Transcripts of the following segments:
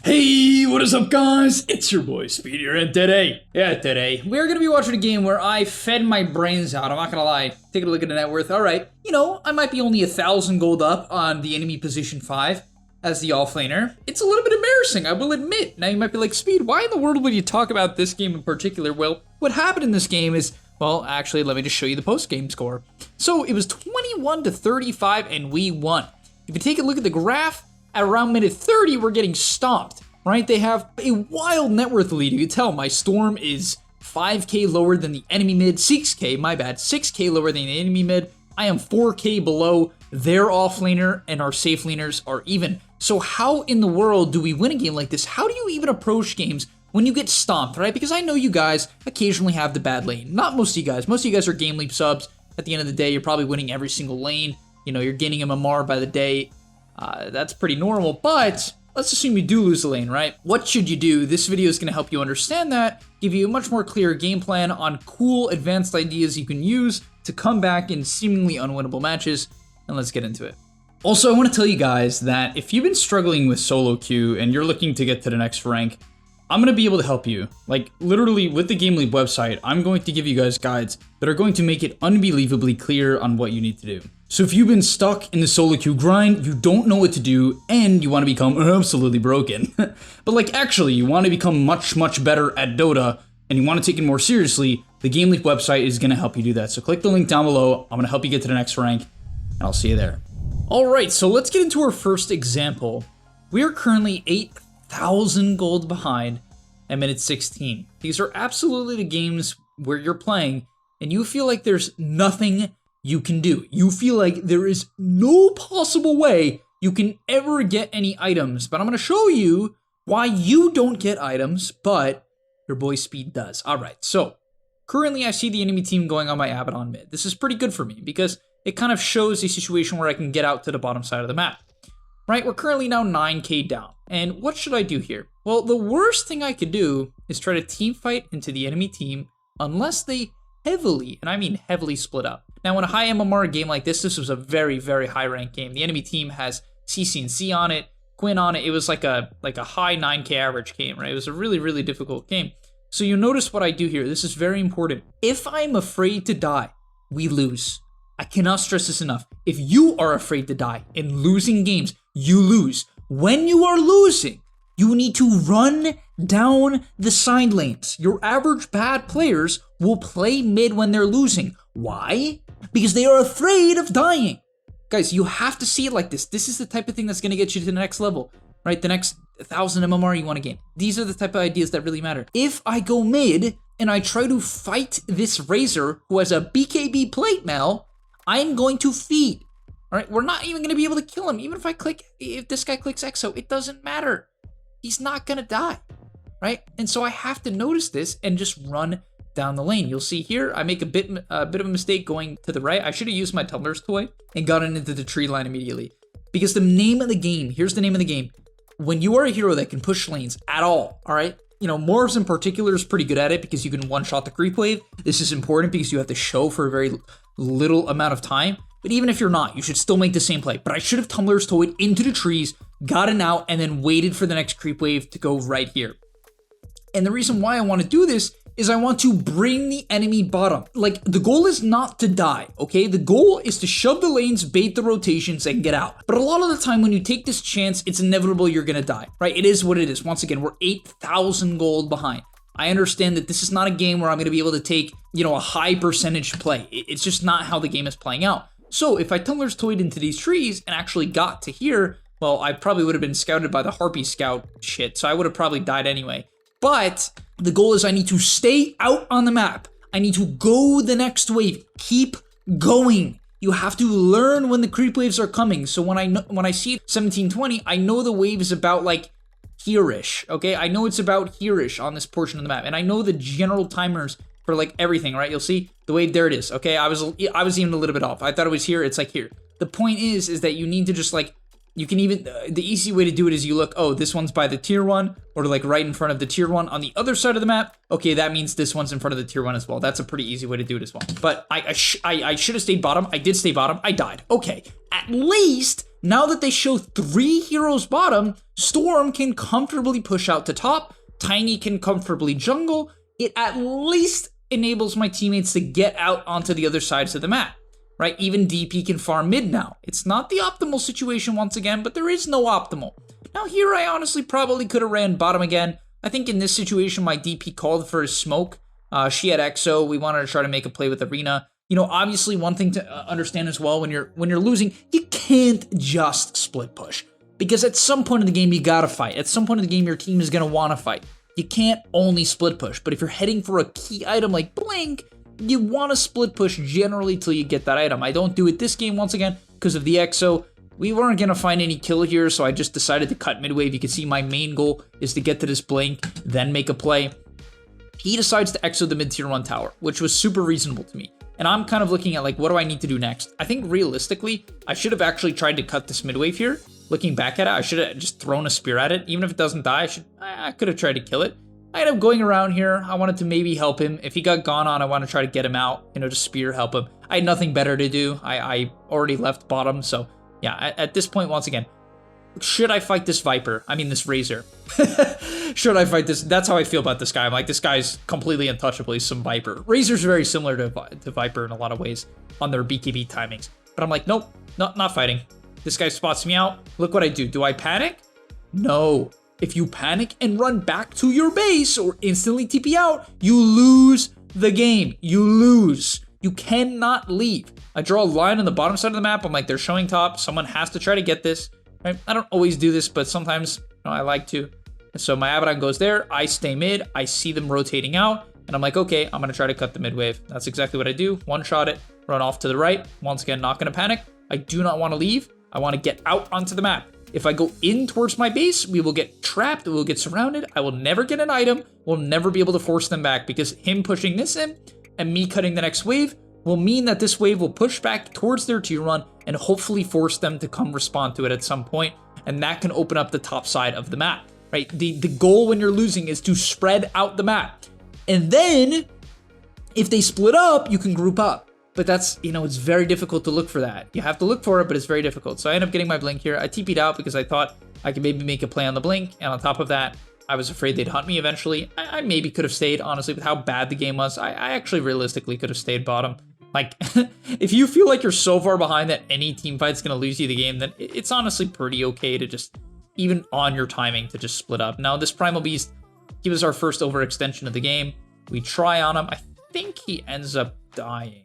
Hey, what is up guys? It's your boy Speed here, and today we're gonna be watching a game where I fed my brains out. I'm not gonna lie. Take a look at the net worth. Alright, you know, I might be only 1,000 gold up on the enemy position 5 as the offlaner. It's a little bit embarrassing, I will admit. Now you might be like, Speed, why in the world would you talk about this game in particular? Well, what happened in this game is, well, actually, let me just show you the post-game score. So it was 21-35 and we won. If you take a look at the graph, at around minute 30, we're getting stomped, right? They have a wild net worth lead. You can tell my Storm is 5k lower than the enemy mid, 6k, my bad, 6k lower than the enemy mid. I am 4k below their offlaner, and our safe laners are even. So how in the world do we win a game like this? How do you even approach games when you get stomped, right? Because I know you guys occasionally have the bad lane. Not most of you guys. Most of you guys are gameleap subs. At the end of the day, you're probably winning every single lane. You know, you're gaining a MMR by the day. That's pretty normal, but let's assume you do lose the lane, right? What should you do? This video is going to help you understand that, give you a much more clear game plan on cool, advanced ideas you can use to come back in seemingly unwinnable matches, and let's get into it. Also, I want to tell you guys that if you've been struggling with solo queue and you're looking to get to the next rank, I'm going to be able to help you. Like, literally, with the gameleap website, I'm going to give you guys guides that are going to make it unbelievably clear on what you need to do. So if you've been stuck in the solo queue grind, you don't know what to do, and you want to become absolutely broken, but like actually you want to become much better at Dota, and you want to take it more seriously, the gameleap website is going to help you do that. So click the link down below. I'm going to help you get to the next rank, and I'll see you there. Alright, so let's get into our first example. We are currently 8,000 gold behind at minute 16. These are absolutely the games where you're playing, and you feel like there's nothing you can do. You feel like there is no possible way you can ever get any items, but I'm going to show you why you don't get items, but your boy Speed does. All right, so currently I see the enemy team going on my Abaddon mid. This is pretty good for me because it kind of shows a situation where I can get out to the bottom side of the map. Right, we're currently now 9k down. And what should I do here? Well, the worst thing I could do is try to team fight into the enemy team unless they heavily, and I mean heavily, split up. Now, in a high MMR game like this was a very high rank game. The enemy team has CC&C on it, Quinn on it. It was like a high 9k average game, right? It was a really difficult game. So you notice what I do here. This is very important. If I'm afraid to die, we lose. I cannot stress this enough. If you are afraid to die in losing games, you lose. When you are losing, you need to run down the side lanes. Your average bad players will play mid when they're losing. Why? Because they are afraid of dying. Guys, you have to see it like this. This is the type of thing that's going to get you to the next level, right? The next 1,000 MMR you want to gain. These are the type of ideas that really matter. If I go mid and I try to fight this Razor who has a BKB plate mail, I'm going to feed. All right, we're not even going to be able to kill him. Even if this guy clicks Exo, it doesn't matter. He's not going to die, right? And so I have to notice this and just run down the lane. You'll see here, I make a bit of a mistake going to the right. I should have used my Tumbler's toy and gotten into the tree line immediately. Because the name of the game, here's the name of the game. When you are a hero that can push lanes at all right? You know, Morphs in particular is pretty good at it because you can one-shot the creep wave. This is important because you have to show for a very little amount of time. But even if you're not, you should still make the same play. But I should have Tumbler's toyed into the trees, gotten out, and then waited for the next creep wave to go right here. And the reason why I want to do this is I want to bring the enemy bottom. Like, the goal is not to die, okay? The goal is to shove the lanes, bait the rotations, and get out. But a lot of the time when you take this chance, it's inevitable you're gonna die, right? It is what it is. Once again, we're 8,000 gold behind. I understand that this is not a game where I'm gonna be able to take, you know, a high percentage play. It's just not how the game is playing out. So if I Tumbler's toyed into these trees and actually got to here, well, I probably would have been scouted by the Harpy Scout shit, so I would have probably died anyway. But the goal is I need to stay out on the map. I need to go the next wave. Keep going. You have to learn when the creep waves are coming. So when I see 1720, I know the wave is about like here-ish, okay? I know it's about here-ish on this portion of the map. And I know the general timers for like everything, right? You'll see the wave, there it is, okay? I was even a little bit off. I thought it was here, it's like here. The point is that you need to just like, you can even, the easy way to do it is you look, oh, this one's by the tier 1, or like right in front of the tier 1 on the other side of the map. Okay, that means this one's in front of the tier 1 as well. That's a pretty easy way to do it as well. But I should have stayed bottom. I did stay bottom. I died. Okay, at least Now that they show 3 heroes bottom, Storm can comfortably push out to top, Tiny can comfortably jungle. It at least enables my teammates to get out onto the other sides of the map, right? Even DP can farm mid now. It's not the optimal situation once again, but there is no optimal. Now here I honestly probably could have ran bottom again. I think in this situation my DP called for a smoke. She had EXO. We wanted to try to make a play with Arena. You know, obviously one thing to understand as well when you're losing, you can't just split push. Because at some point in the game you gotta fight. At some point in the game your team is gonna wanna fight. You can't only split push, but if you're heading for a key item like Blink, you wanna split push generally till you get that item. I don't do it this game once again because of the EXO. We weren't gonna find any kill here, so I just decided to cut mid wave. You can see my main goal is to get to this Blink, then make a play. He decides to EXO the mid tier 1 tower, which was super reasonable to me. And I'm kind of looking at like, what do I need to do next? I think realistically, I should have actually tried to cut this mid wave here. Looking back at it, I should have just thrown a spear at it. Even if it doesn't die, I could have tried to kill it. I ended up going around here. I wanted to maybe help him. If he got gone on, I want to try to get him out, you know, to spear help him. I had nothing better to do. I already left bottom, so yeah, at this point, once again, should I fight this Viper? I mean, this Razor. Should I fight this? That's how I feel about this guy. I'm like, this guy's completely untouchable. He's some Viper. Razor's very similar to Viper in a lot of ways on their BKB timings. But I'm like, nope, not fighting. This guy spots me out. Look what I do. Do I panic? No. If you panic and run back to your base or instantly TP out, you lose the game. You lose. You cannot leave. I draw a line on the bottom side of the map. I'm like, they're showing top. Someone has to try to get this. Right? I don't always do this, but sometimes I like to. And so my Abaddon goes there. I stay mid. I see them rotating out. And I'm like, okay, I'm going to try to cut the mid wave. That's exactly what I do. One shot it. Run off to the right. Once again, not going to panic. I do not want to leave. I want to get out onto the map. If I go in towards my base, we will get trapped. We will get surrounded. I will never get an item. We'll never be able to force them back because him pushing this in and me cutting the next wave will mean that this wave will push back towards their tier 1 and hopefully force them to come respond to it at some point. And that can open up the top side of the map, right? The goal when you're losing is to spread out the map. And then if they split up, you can group up. But that's, you know, it's very difficult to look for that. You have to look for it, but it's very difficult. So I end up getting my Blink here. I TP'd out because I thought I could maybe make a play on the Blink. And on top of that, I was afraid they'd hunt me eventually. I maybe could have stayed, honestly, with how bad the game was. I actually realistically could have stayed bottom. Like, if you feel like you're so far behind that any team fight's going to lose you the game, then it's honestly pretty okay to just, even on your timing, to just split up. Now, this Primal Beast, he was our first overextension of the game. We try on him. I think he ends up dying.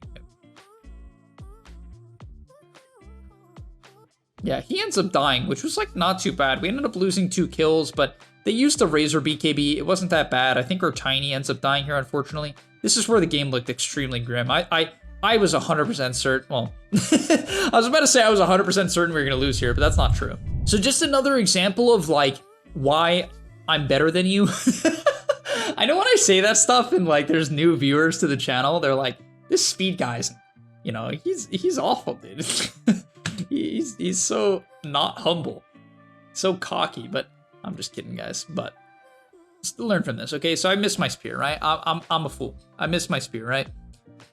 Yeah, he ends up dying, which was like not too bad. We ended up losing 2 kills, but they used the Razor BKB. It wasn't that bad. I think our Tiny ends up dying here, unfortunately. This is where the game looked extremely grim. I was 100% certain. Well, I was about to say I was 100% certain we were going to lose here, but that's not true. So just another example of like why I'm better than you. I know when I say that stuff and like there's new viewers to the channel, they're like, this Speed guy's, you know, he's awful, dude. He's so not humble, so cocky, but I'm just kidding, guys. But still learn from this, okay? So I missed my spear, right? I'm a fool. I missed my spear, right?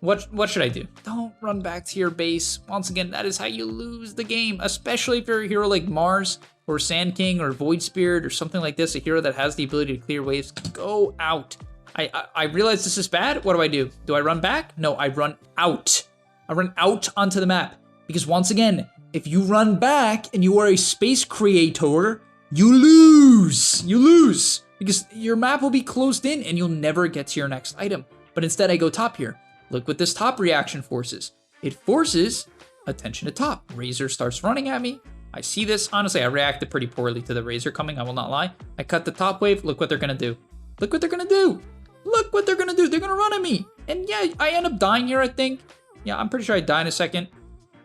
What should I do? Don't run back to your base. Once again, that is how you lose the game, especially if you're a hero like Mars or Sand King or Void Spirit or something like this, a hero that has the ability to clear waves. Go out. I realize this is bad. What do? Do I run back? No, I run out. I run out onto the map because once again, if you run back and you are a space creator, you lose. You lose because your map will be closed in and you'll never get to your next item. But instead I go top here. Look what this top reaction forces. It forces attention to top. Razor starts running at me. I see this. Honestly, I reacted pretty poorly to the Razor coming. I will not lie. I cut the top wave. Look what they're going to do. Look what they're going to do. Look what they're going to do. They're going to run at me. And yeah, I end up dying here, I think. Yeah, I'm pretty sure I die in a second.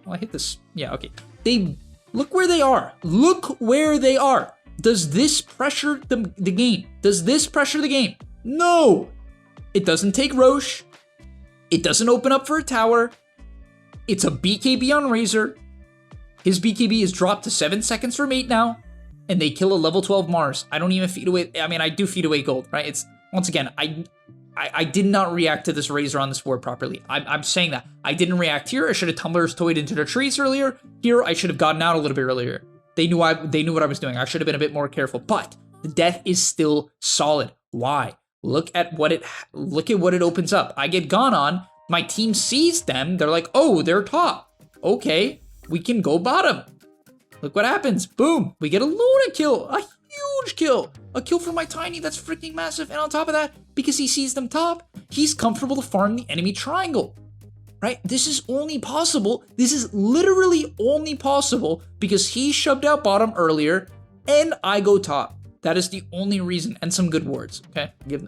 Well, I hit this. Yeah, okay. Look where they are. Look where they are. Does this pressure the game? Does this pressure the game? No. It doesn't take Roche. It doesn't open up for a tower. It's a BKB on Razor. His BKB is dropped to 7 seconds from 8 now. And they kill a level 12 Mars. I don't even feed away. I mean, I do feed away gold, right? It's, once again, I did not react to this Razor on this board properly. I'm saying that. I didn't react here. I should have Tumblr's toyed into the trees earlier. Here, I should have gotten out a little bit earlier. They knew what I was doing. I should have been a bit more careful. But the death is still solid. Why? Look at what it opens up. I get gone on. My team sees them. They're like, oh, they're top. Okay, we can go bottom. Look what happens. Boom. We get a Luna kill. A huge kill. A kill for my Tiny. That's freaking massive. And on top of that, because he sees them top, he's comfortable to farm the enemy triangle. Right? This is only possible. This is literally only possible because he shoved out bottom earlier and I go top. That is the only reason, and some good wards. Okay, give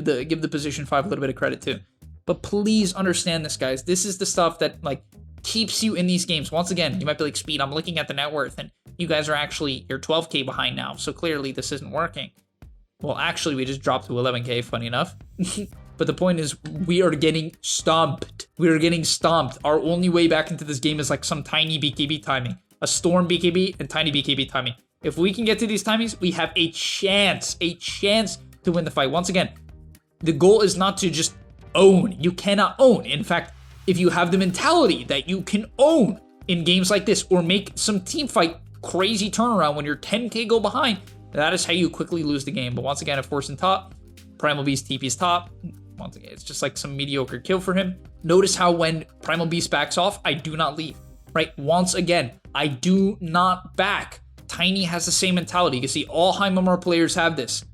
the position 5 a little bit of credit too. But please understand this, guys. This is the stuff that like keeps you in these games. Once again, you might be like, Speed, I'm looking at the net worth, and you guys are actually, you're 12K behind now, so clearly this isn't working. Well, actually, we just dropped to 11K, funny enough. But the point is, we are getting stomped. We are getting stomped. Our only way back into this game is like some tiny BKB timing, a Storm BKB and tiny BKB timing. If we can get to these timings, we have a chance to win the fight. Once again, the goal is not to just own. You cannot own. In fact, if you have the mentality that you can own in games like this or make some team fight crazy turnaround when you're 10K go behind, that is how you quickly lose the game. But once again, if Force in top, Primal Beast TP's top. Once again, it's just like some mediocre kill for him. Notice how when Primal Beast backs off, I do not leave, right? Once again, I do not back. Tiny has the same mentality. You can see all high Momar players have this.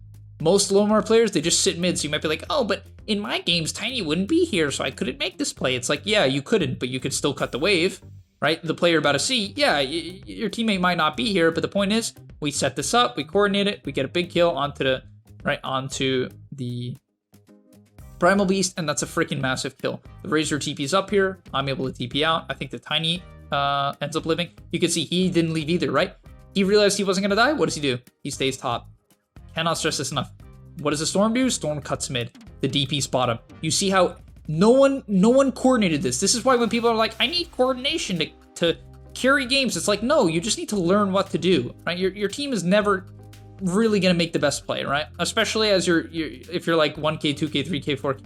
Most low Momar players, they just sit mid. So you might be like, oh, but in my games, Tiny wouldn't be here, so I couldn't make this play. It's like, yeah, you couldn't, but you could still cut the wave, right? The player about to see, yeah, your teammate might not be here, but the point is, we set this up, we coordinate it, we get a big kill onto the Primal Beast, and that's a freaking massive kill. The Razor TP's up here. I'm able to TP out. I think the Tiny ends up living. You can see he didn't leave either, right? He realized he wasn't gonna die. What does he do? He stays top. Cannot stress this enough. What does the Storm do? Storm cuts mid. The DP's bottom. You see how no one coordinated this. This is why when people are like, I need coordination to carry games, it's like, no, you just need to learn what to do, right? Your team is never really gonna make the best play, right? Especially as if you're like 1K, 2K, 3K, 4K.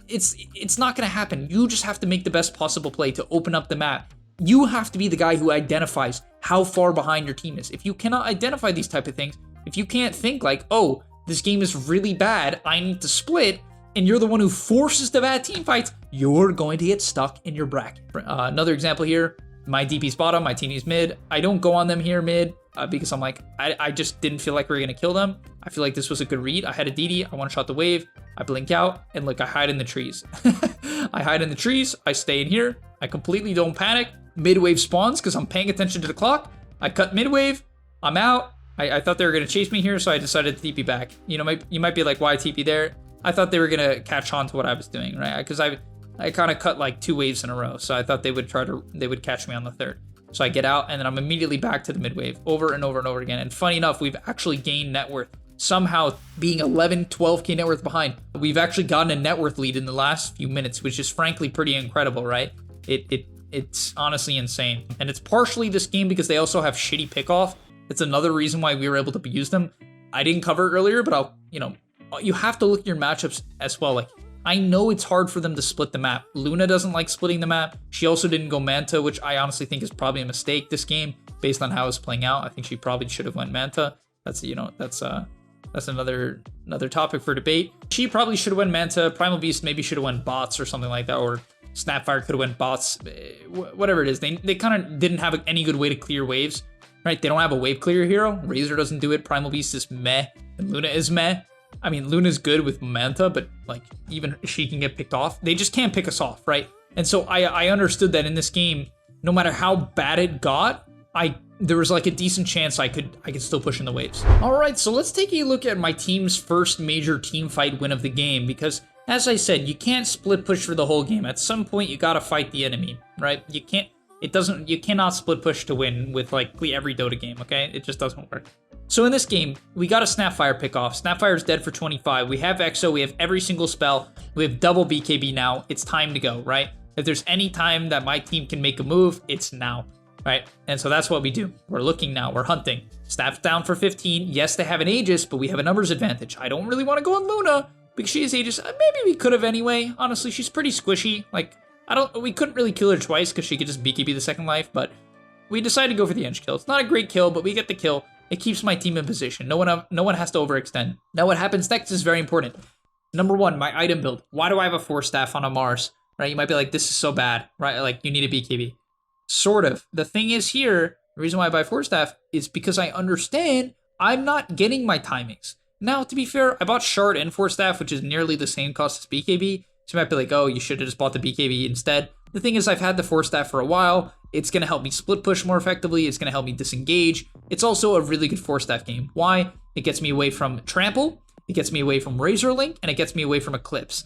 It's not gonna happen. You just have to make the best possible play to open up the map. You have to be the guy who identifies how far behind your team is. If you cannot identify these type of things, if you can't think like, oh, this game is really bad, I need to split, and you're the one who forces the bad team fights, you're going to get stuck in your bracket. Another example here, my DP's bottom, my Teeny's mid. I don't go on them here mid because I'm like, I just didn't feel like we were going to kill them. I feel like this was a good read. I had a DD, I one-shot the wave, I blink out, and look, I hide in the trees. I hide in the trees, I stay in here, I completely don't panic. Mid-wave spawns because I'm paying attention to the clock. I cut mid-wave, I'm out. I thought they were going to chase me here, so I decided to TP back. You know, you might be like, why TP there? I thought they were going to catch on to what I was doing, right? Because I kind of cut like 2 waves in a row, so I thought they would catch me on the third. So I get out, and then I'm immediately back to the mid-wave over and over and over again. And funny enough, we've actually gained net worth. Somehow, being 11, 12K net worth behind, we've actually gotten a net worth lead in the last few minutes, which is frankly pretty incredible, right? It's honestly insane. And it's partially this game because they also have shitty pickoff. It's another reason why we were able to use them. I didn't cover it earlier, but you have to look at your matchups as well. Like, I know it's hard for them to split the map. Luna doesn't like splitting the map. She also didn't go Manta, which I honestly think is probably a mistake this game based on how it's playing out. I think she probably should have went Manta. That's another topic for debate. She probably should have went Manta. Primal Beast maybe should have went bots or something like that, or Snapfire could have went bots. Whatever it is, they kind of didn't have any good way to clear waves, right? They don't have a wave clear hero. Razor doesn't do it. Primal Beast is meh, and Luna is meh. I mean, Luna's good with Manta, but like even she can get picked off. They just can't pick us off, right? And so I understood that in this game, no matter how bad it got, there was like a decent chance I could still push in the waves. All right, so let's take a look at my team's first major team fight win of the game, because as I said, you can't split push for the whole game. At some point, you gotta fight the enemy, right? You cannot split push to win with like every Dota game, okay? It just doesn't work. So in this game, we got a Snapfire pick off. Snapfire's dead for 25. We have Exo, we have every single spell. We have double BKB now. It's time to go, right? If there's any time that my team can make a move, it's now, right? And so that's what we do. We're looking now, we're hunting. Snap's down for 15. Yes, they have an Aegis, but we have a numbers advantage. I don't really want to go on Luna. because she is Aegis. Maybe we could have anyway. Honestly, she's pretty squishy. Like, we couldn't really kill her twice because she could just BKB the second life, but we decided to go for the Ench kill. It's not a great kill, but we get the kill. It keeps my team in position. No one has to overextend. Now what happens next is very important. Number one, my item build. Why do I have a 4-staff on a Mars? Right? You might be like, this is so bad, right? Like, you need a BKB. Sort of. The thing is here, the reason why I buy 4-staff is because I understand I'm not getting my timings. Now, to be fair, I bought Shard and 4-staff, which is nearly the same cost as BKB. So you might be like, oh, you should have just bought the BKB instead. The thing is, I've had the 4-staff for a while. It's going to help me split push more effectively. It's going to help me disengage. It's also a really good 4-staff game. Why? It gets me away from Trample, it gets me away from Razor Link, and it gets me away from Eclipse.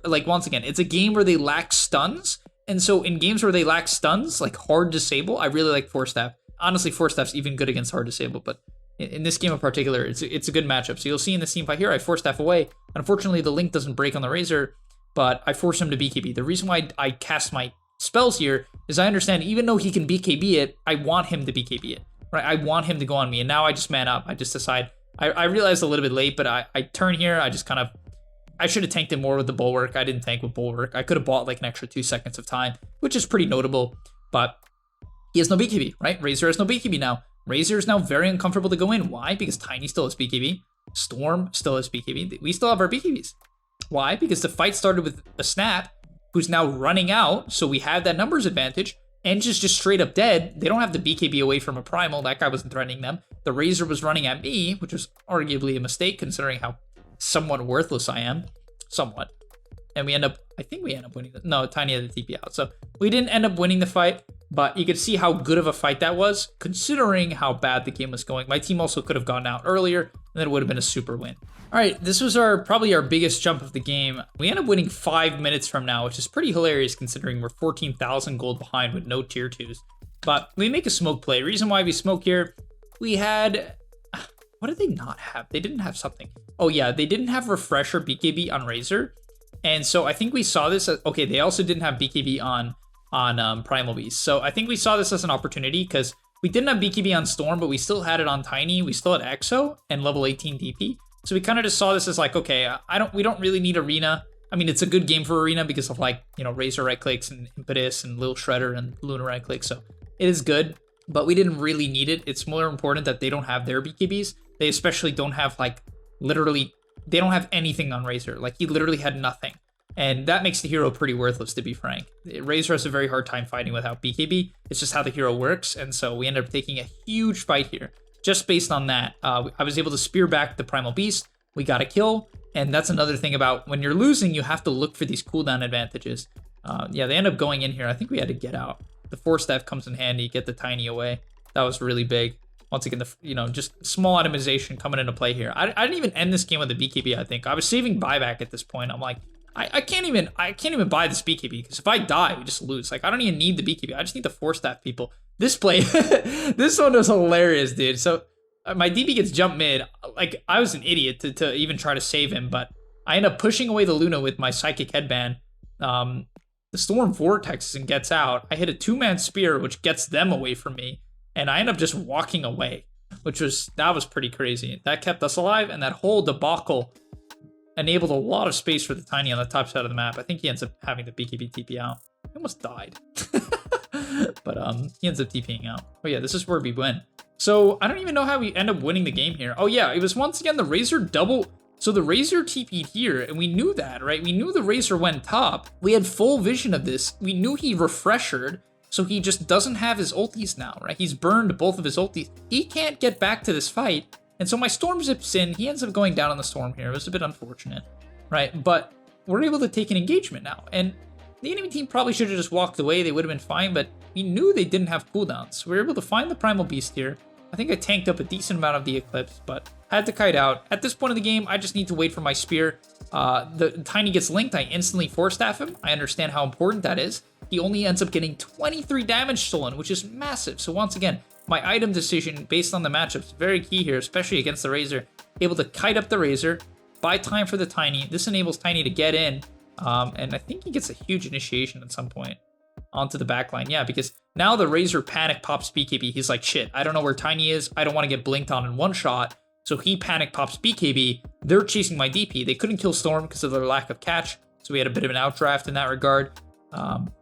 Like, once again, it's a game where they lack stuns. And so in games where they lack stuns, like hard disable, I really like 4-staff. Honestly, 4-staff's even good against hard disable, but in this game in particular, it's a good matchup. So you'll see in this team fight here, I 4-staff away. Unfortunately, the Link doesn't break on the Razor, but I force him to BKB. The reason why I cast my spells here is I understand even though he can BKB it, I want him to BKB it, right? I want him to go on me, and now I just man up. I just decide, I realized a little bit late, but I turn here, I should have tanked it more with the Bulwark. I didn't tank with Bulwark. I could have bought like an extra 2 seconds of time, which is pretty notable, but he has no BKB, right? Razor has no BKB now. Razor is now very uncomfortable to go in. Why? Because Tiny still has BKB. Storm still has BKB. We still have our BKBs. Why? Because the fight started with a Snap, who's now running out, so we have that numbers advantage. Ench is just straight up dead. They don't have the BKB away from a Primal. That guy wasn't threatening them. The Razor was running at me, which was arguably a mistake considering how somewhat worthless I am. Somewhat. And I think we end up winning. No, Tiny had the TP out. So we didn't end up winning the fight, but you could see how good of a fight that was, considering how bad the game was going. My team also could have gone out earlier, and then it would have been a super win. All right, this was probably our biggest jump of the game. We end up winning 5 minutes from now, which is pretty hilarious considering we're 14,000 gold behind with no tier 2s. But we make a smoke play. Reason why we smoke here, we had... What did they not have? They didn't have something. Oh yeah, they didn't have Refresher BKB on Razor. And so I think we saw this as... Okay, they also didn't have BKB on Primal Beast. So I think we saw this as an opportunity because we didn't have BKB on Storm, but we still had it on Tiny. We still had Exo and level 18 DP. So we kind of just saw this as like, okay, we don't really need Arena. I mean, it's a good game for Arena because of like, you know, Razor right clicks and Impetus and Lil Shredder and Luna right clicks. So it is good, but we didn't really need it. It's more important that they don't have their BKBs. They especially don't have like literally, they don't have anything on Razor. Like he literally had nothing. And that makes the hero pretty worthless, to be frank. Razor has a very hard time fighting without BKB. It's just how the hero works. And so we ended up taking a huge fight here. Just based on that, I was able to spear back the Primal Beast. We got a kill. And that's another thing about when you're losing, you have to look for these cooldown advantages. Yeah, they end up going in here. I think we had to get out. The 4-staff comes in handy. Get the Tiny away. That was really big. Once again, just small itemization coming into play here. I didn't even end this game with a BKB, I think. I was saving buyback at this point. I'm like, I can't even buy this BKB because if I die, we just lose. Like, I don't even need the BKB. I just need the 4-staff people. This play, this one was hilarious, dude. So my DP gets jumped mid. Like, I was an idiot to even try to save him, but I end up pushing away the Luna with my Psychic Headband. The Storm vortexes and gets out. I hit a 2-man spear, which gets them away from me. And I end up just walking away, that was pretty crazy. That kept us alive, and that whole debacle enabled a lot of space for the Tiny on the top side of the map. I think he ends up having the BKB TP out. He almost died. But he ends up TPing out. Oh yeah, this is where we win. So I don't even know how we end up winning the game here. Oh yeah, it was once again the Razor double. So the Razor TP'd here, and we knew that, right? We knew the Razor went top. We had full vision of this. We knew he refreshered. So he just doesn't have his ultis now, right? He's burned both of his ultis. He can't get back to this fight. And so my Storm zips in. He ends up going down on the Storm here. It was a bit unfortunate, right? But we're able to take an engagement now. And the enemy team probably should have just walked away. They would have been fine, but we knew they didn't have cooldowns. So we were able to find the Primal Beast here. I think I tanked up a decent amount of the Eclipse, but had to kite out. At this point in the game, I just need to wait for my spear. The Tiny gets linked. I instantly 4-staff him. I understand how important that is. He only ends up getting 23 damage stolen, which is massive. So once again, my item decision based on the matchups, very key here, especially against the Razor. Able to kite up the Razor, buy time for the Tiny. This enables Tiny to get in, and I think he gets a huge initiation at some point onto the backline. Yeah, because now the Razor panic pops BKB. He's like, shit, I don't know where Tiny is. I don't want to get blinked on in one shot. So he panic pops BKB. They're chasing my DP. They couldn't kill Storm because of their lack of catch. So we had a bit of an outdraft in that regard. But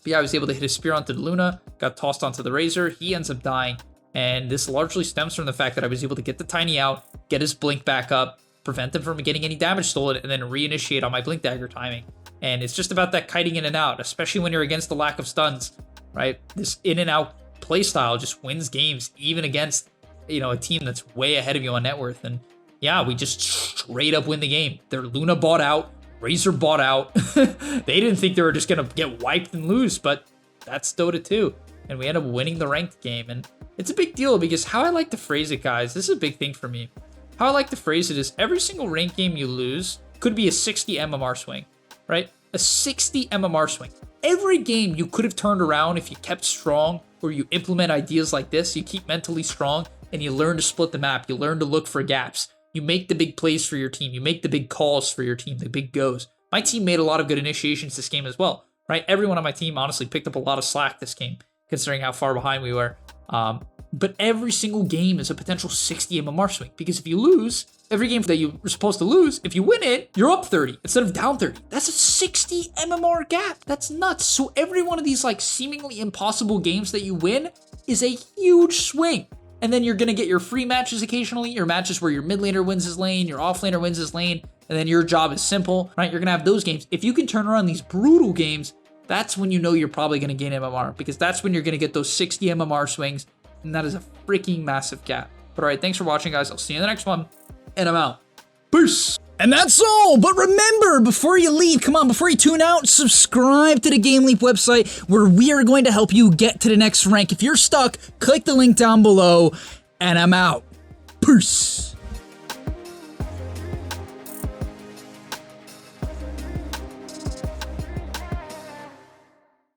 yeah, I was able to hit a spear onto Luna, got tossed onto the Razor. He ends up dying. And this largely stems from the fact that I was able to get the Tiny out, get his Blink back up, prevent him from getting any damage stolen, and then reinitiate on my Blink Dagger timing. And it's just about that kiting in and out, especially when you're against the lack of stuns, right? This in and out playstyle just wins games, even against, you know, a team that's way ahead of you on net worth. And yeah, we just straight up win the game. Their Luna bought out, Razor bought out. They didn't think they were just gonna get wiped and lose, but that's Dota 2. And we end up winning the ranked game. And it's a big deal because how I like to phrase it, guys, this is a big thing for me. How I like to phrase it is every single ranked game you lose could be a 60 MMR swing, right? A 60 MMR swing. Every game you could have turned around if you kept strong, or you implement ideas like this, you keep mentally strong, and you learn to split the map, you learn to look for gaps, you make the big plays for your team, you make the big calls for your team, the big goes. My team made a lot of good initiations this game as well, right? Everyone on my team honestly picked up a lot of slack this game, considering how far behind we were. But every single game is a potential 60 MMR swing, because if you lose, every game that you were supposed to lose, if you win it, you're up 30 instead of down 30. That's a 60 MMR gap. That's nuts. So every one of these like seemingly impossible games that you win is a huge swing. And then you're going to get your free matches occasionally, your matches where your mid laner wins his lane, your off laner wins his lane, and then your job is simple, right? You're going to have those games. If you can turn around these brutal games, that's when you know you're probably going to gain MMR, because that's when you're going to get those 60 MMR swings. And that is a freaking massive gap. But all right, thanks for watching, guys. I'll see you in the next one. And I'm out. Peace. And that's all. But remember, before you leave, come on, before you tune out, subscribe to the gameleap website, where we are going to help you get to the next rank. If you're stuck, click the link down below. And I'm out. Peace.